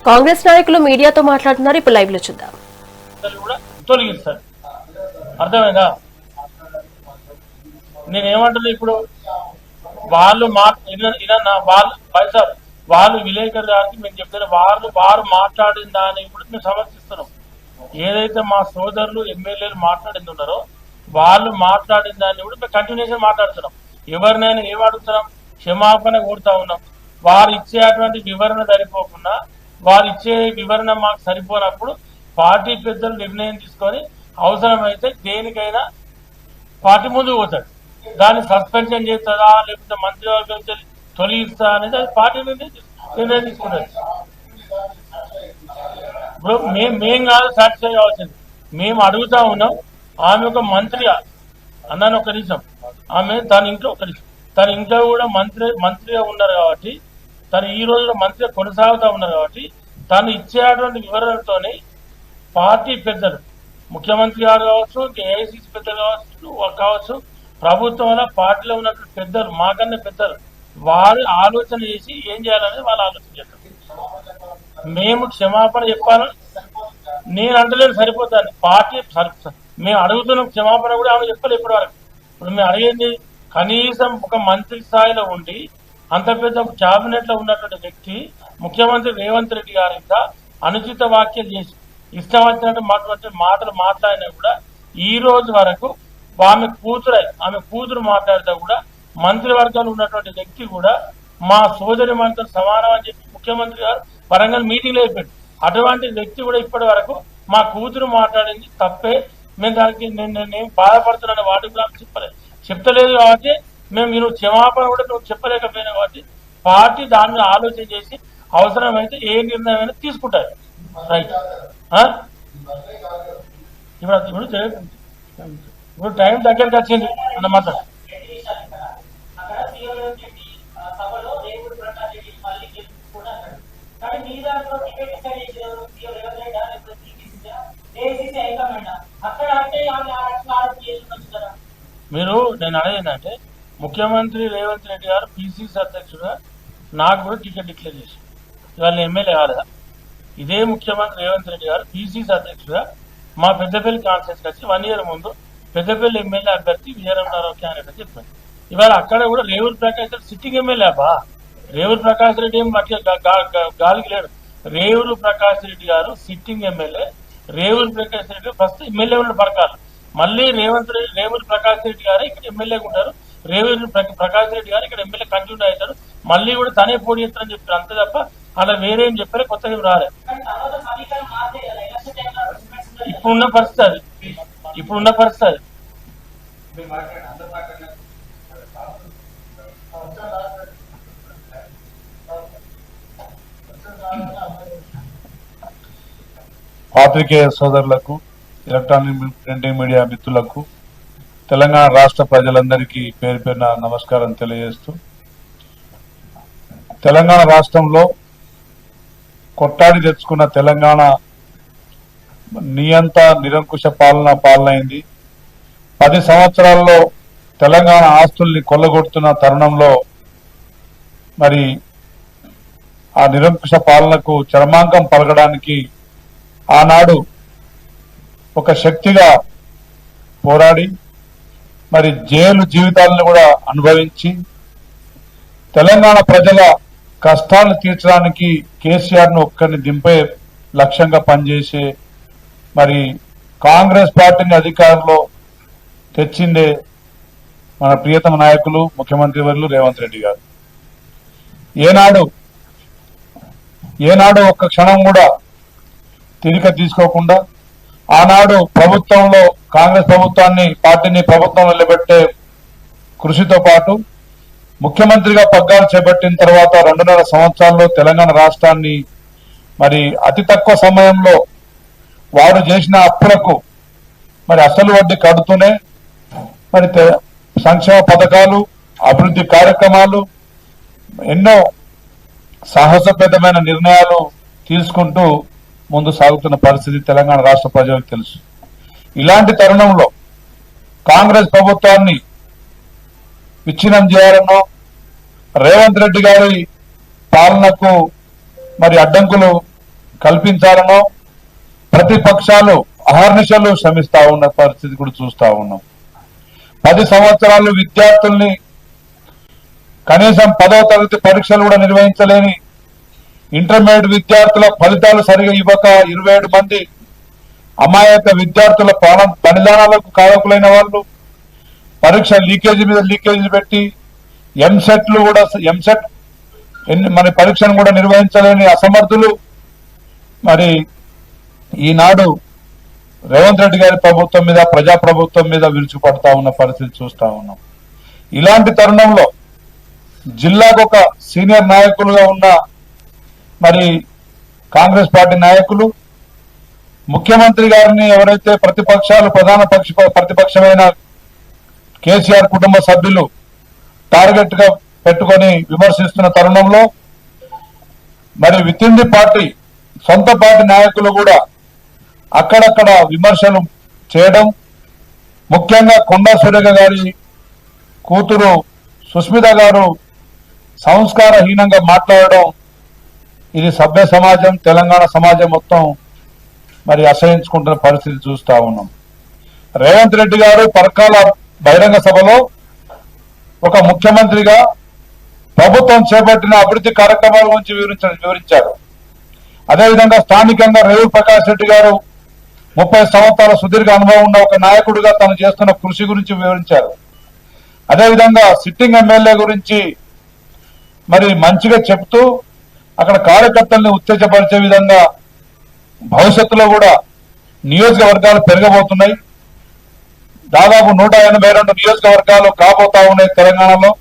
కాంగ్రెస్ నాయకులు మీడియాతో మాట్లాడుతున్నారు. ఇప్పుడు లైవ్ లో చూద్దాం. తొలగిస్తారు. అర్థమైందా? నేనేమంటున్నా, ఇప్పుడు వాళ్ళు వాళ్ళు విలేకరు గారికి మేము చెప్తారు, వారు మాట్లాడిన దాన్ని ఇప్పుడు మేము సమర్థిస్తున్నాం. ఏదైతే మా సోదరులు ఎమ్మెల్యేలు మాట్లాడింది ఉన్నారో వాళ్ళు మాట్లాడిన దాన్ని కూడా మేము కంటిన్యూషన్ మాట్లాడుతున్నాం. ఎవరినైనా ఏం అడుగుతున్నాం? క్షమాపణ కోరుతా ఉన్నాం. వారు ఇచ్చేటువంటి వివరణ సరిపోకుండా, వారు ఇచ్చే వివరణ మాకు సరిపోనప్పుడు పార్టీ పెద్దలు నిర్ణయం తీసుకొని అవసరమైతే దేనికైనా పార్టీ ముందుకు పోతాడు. దాన్ని సస్పెన్షన్ చేస్తుందా లేకపోతే మంత్రివర్గం తొలగిస్తా అనేది అది పార్టీ నిర్ణయం తీసుకుంటుంది. ఇప్పుడు మేం కాదు సాటిస్ఫై కావాల్సింది, మేము అడుగుతా ఉన్నాం. ఆమె ఒక మంత్రి అన్నాను, ఒక నిమిషం. ఆమె తన ఇంట్లో కూడా మంత్రిగా ఉన్నారు కాబట్టి, తను ఈ రోజు మంత్రిగా కొనసాగుతూ ఉన్నారు కాబట్టి, తను ఇచ్చేటువంటి వివరణలతోనే పార్టీ పెద్దలు, ముఖ్యమంత్రి గారు కావచ్చు, ఏఐసిసి పెద్దలు కావచ్చు, ప్రభుత్వంలో పార్టీలో ఉన్నటువంటి పెద్దలు, మాకన్నా పెద్దలు, వారు ఆలోచన చేసి ఏం చేయాలనేది వాళ్ళు ఆలోచన చేస్తారు. మేము క్షమాపణ చెప్పాలని నేను అంటలేదు, సరిపోతాను. పార్టీ మేము అడుగుతున్న క్షమాపణ కూడా ఆమె చెప్పలేదు ఇప్పటి వరకు. ఇప్పుడు మేము అడిగేది కనీసం ఒక మంత్రి స్థాయిలో ఉండి అంత పెద్ద క్యాబినెట్ లో ఉన్నటువంటి వ్యక్తి ముఖ్యమంత్రి రేవంత్ రెడ్డి గారి యొక్క అనుచిత వ్యాఖ్యలు చేసి ఇష్టం వచ్చినట్టు మాటలు మాట్లాడినా కూడా ఈ రోజు వరకు ఆమె కూతురు మాట్లాడితే కూడా మంత్రివర్గంలో ఉన్నటువంటి వ్యక్తి కూడా మా సోదరి మనతో సమానం అని చెప్పి ముఖ్యమంత్రి గారు వరంగల్ మీటింగ్ లో చెప్పాడు. అటువంటి వ్యక్తి కూడా ఇప్పటి వరకు మా కూతురు మాట్లాడింది తప్పే, మేము దానికి నేను బాధపడుతున్నాను వాటికి కూడా చెప్తలేదు కాబట్టి నువ్వు క్షమాపణ కూడా నువ్వు చెప్పలేకపోయినా కాబట్టి పార్టీ దాని మీద ఆలోచన చేసి అవసరమైతే ఏ నిర్ణయం అయినా తీసుకుంటారు. రైట్. ఇప్పుడు టైం దగ్గరికి వచ్చింది అన్నమాట. నేను అడిగిందంటే ముఖ్యమంత్రి రేవంత్ రెడ్డి గారు పిసిసి అధ్యక్షుడుగా నాకు కూడా టికెట్ డిక్లేర్ చేసి ఇవాళ ఎమ్మెల్యే కాలేదా? ఇదే ముఖ్యమంత్రి రేవంత్ రెడ్డి గారు పిసిసి అధ్యక్షుడుగా మా పెద్దపల్లి కాన్ఫరెన్స్ వచ్చి 1 year ముందు పెద్దపల్లి ఎమ్మెల్యే అభ్యర్థి విజయరామరావు క్యాండిడేట్ అని చెప్పారు. ఇవాళ అక్కడ కూడా రేవూరు ప్రకాష్ రెడ్డి సిట్టింగ్ ఎమ్మెల్యే బా. రేవూరు ప్రకాష్ రెడ్డి ఏం గాలికి లేడు. రేవూరు ప్రకాష్ రెడ్డి గారు sitting MLA. Revuru Prakash Reddy first MLA ఉన్న పరకాలు, మళ్ళీ రేవూరు ప్రకాష్ రెడ్డి గారు ఇక్కడ ఎమ్మెల్యేగా ఉంటారు. రేవూరు ప్రకాష్ రెడ్డి గారు ఇక్కడ ఎమ్మెల్యే కంటిన్యూ అవుతారు. మళ్ళీ కూడా తనే పోటీ చేస్తారని చెప్పారు. అంతే తప్ప అలా వేరేం చెప్పారు, కొత్తగా రాలేదు. ఇప్పుడున్న పరిస్థితి పాత్రికేయ సోదరులకు, ఎలక్ట్రానిక్ ప్రింటింగ్ మీడియా మిత్రులకు, తెలంగాణ రాష్ట్ర ప్రజలందరికీ పేరు పేరున నమస్కారం తెలియజేస్తూ, తెలంగాణ రాష్ట్రంలో కొట్టాడి తెచ్చుకున్న తెలంగాణ నియంత నిరంకుశ పాలనైంది. 10 సంవత్సరాల్లో తెలంగాణ ఆస్తుల్ని కొల్లగొడుతున్న తరుణంలో మరి ఆ నిరంకుశ పాలనకు చరమాంకం పలకడానికి ఆనాడు ఒక శక్తిగా పోరాడి మరి జైలు జీవితాలను కూడా అనుభవించి తెలంగాణ ప్రజల కష్టాలను తీర్చడానికి కేసీఆర్ ను ఒక్కరిని దింపే లక్ష్యంగా పనిచేసే మరి కాంగ్రెస్ పార్టీని అధికారంలో తెచ్చిందే మన ప్రియతమ నాయకులు ముఖ్యమంత్రి వర్యులు రేవంత్ రెడ్డి గారు. ఏనాడు ఒక్క క్షణం కూడా తిరిక తీసుకోకుండా ఆనాడు ప్రభుత్వంలో కాంగ్రెస్ పార్టీని ప్రభుత్వంలో నిలబెట్టే కృషితో పాటు ముఖ్యమంత్రిగా పగ్గాలు చేపట్టిన తర్వాత 2.5 సంవత్సరాల్లో తెలంగాణ రాష్ట్రాన్ని మరి అతి తక్కువ సమయంలో వారు చేసిన అప్పులకు మరి అసలు వడ్డీ కడుతూనే మరి సంక్షేమ పథకాలు, అభివృద్ధి కార్యక్రమాలు, ఎన్నో సాహసోపేతమైన నిర్ణయాలు తీసుకుంటూ ముందు సాగుతున్న పరిస్థితి తెలంగాణ రాష్ట్ర ప్రజలకు తెలుసు. ఇలాంటి తరుణంలో కాంగ్రెస్ ప్రభుత్వాన్ని విచ్ఛిన్నం చేయాలనో, రేవంత్ రెడ్డి గారి పాలనకు మరి అడ్డంకులు కల్పించాలనో ప్రతిపక్షాలు అహర్నిశలు శ్రమిస్తా ఉన్న పరిస్థితి కూడా చూస్తా ఉన్నాం. 10 సంవత్సరాలు విద్యార్థుల్ని కనీసం 10వ తరగతి పరీక్షలు కూడా నిర్వహించలేని, ఇంటర్మీడియట్ విద్యార్థుల ఫలితాలు సరిగా ఇవ్వక 27 మంది అమాయక విద్యార్థుల బలిదానాలకు కారకులైన వాళ్ళు, పరీక్ష లీకేజీ మీద లీకేజీ పెట్టి ఎంసెట్ మన పరీక్షను కూడా నిర్వహించలేని అసమర్థులు మరి ఈనాడు రేవంత్ రెడ్డి గారి ప్రభుత్వం మీద, ప్రజాప్రభుత్వం మీద విరుచుపడతా ఉన్న పరిస్థితి చూస్తా ఉన్నాం. ఇలాంటి తరుణంలో జిల్లాకు ఒక సీనియర్ నాయకులుగా ఉన్న మరి కాంగ్రెస్ పార్టీ నాయకులు ముఖ్యమంత్రి గారిని ఎవరైతే ప్రతిపక్షాలు ప్రతిపక్షమైన కేసీఆర్ కుటుంబ సభ్యులు టార్గెట్ గా పెట్టుకొని విమర్శిస్తున్న తరుణంలో మరి విత్ ఇన్ ది పార్టీ సొంత పార్టీ నాయకులు కూడా అక్కడక్కడ విమర్శలు చేయడం, ముఖ్యంగా కొండా సురేఖ గారి కూతురు సుస్మిత గారు సంస్కారహీనంగా మాట్లాడడం, ఇది సభ్య సమాజం, తెలంగాణ సమాజం మొత్తం మరి అసహించుకుంటున్న పరిస్థితి చూస్తా ఉన్నాం. రేవంత్ రెడ్డి గారు పరకాల బహిరంగ సభలో ఒక ముఖ్యమంత్రిగా ప్రభుత్వం చేపట్టిన అభివృద్ధి కార్యక్రమాల గురించి వివరించారు. అదేవిధంగా స్థానికంగా రేవు ప్రకాష్ రెడ్డి గారు 30 సంవత్సరాల సుదీర్ఘ అనుభవం ఉన్న ఒక నాయకుడిగా తను చేస్తున్న కృషి గురించి వివరించారు. అదేవిధంగా సిట్టింగ్ ఎమ్మెల్యే గురించి మరి మంచిగా చెప్తూ అక్కడ కార్యకర్తల్ని ఉత్తేజపరిచే విధంగా భవిష్యత్తులో కూడా నియోజకవర్గాలు పెరగబోతున్నాయి. దాదాపు 182 నియోజకవర్గాలు కాబోతా ఉన్నాయి తెలంగాణలో.